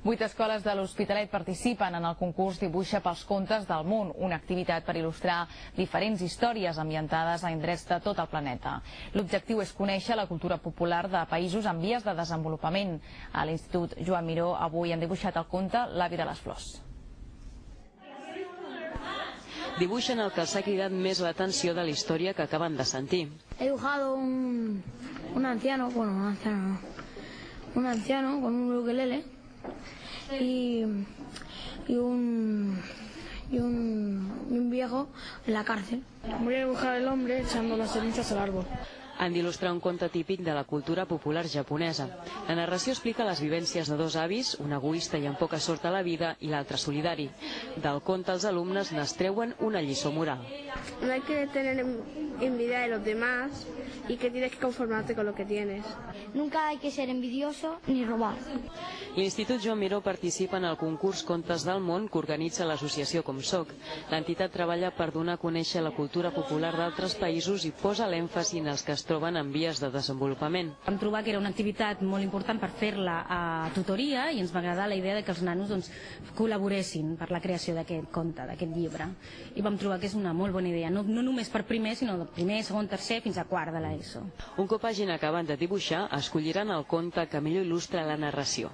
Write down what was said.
8 escoles de l'Hospitalet participen en el concurs Dibuixa pels contes del món, una activitat per il·lustrar diferents històries ambientades a indrets de tot el planeta. L'objectiu és conèixer la cultura popular de països en vies de desenvolupament. A l'Institut Joan Miró avui han dibuixat el conte L'avi de les flors. Dibuixen el que els ha cridat més l'atenció de la història que acaben de sentir. He dibujado un anciano, bueno, un anciano con un ukelele y un viejo en la cárcel. Voy a dibujar el hombre echando las cenizas al árbol. Han d'il·lustrar un conte típic de la cultura popular japonesa. La narració explica les vivències de dos avis, un egoista i amb poca sort a la vida i l'altre solidari. Del conte els alumnes n'extreuen una lliçó moral. No hay que tener envidia de los demás y que tienes que conformarte con lo que tienes. Nunca hay que ser envidioso ni robar. L'Institut Joan Miró participa en el concurs Contes del món que organitza l'associació Com Soc. L'entitat treballa per donar a conèixer la cultura popular d'altres països i posa l'èmfasi en els que es troben en vies de desenvolupament. Vam trobar que era una activitat molt important per fer-la a tutoria i ens va agradar la idea de que els nanos col·laboressin per la creació d'aquest conte, d'aquest llibre. I vam trobar que és una molt bona idea, no només per primer, sinó de primer, segon, tercer fins a quart de l'ESO. Un cop hagin acabat de dibuixar, escolliran el conte que millor il·lustra la narració.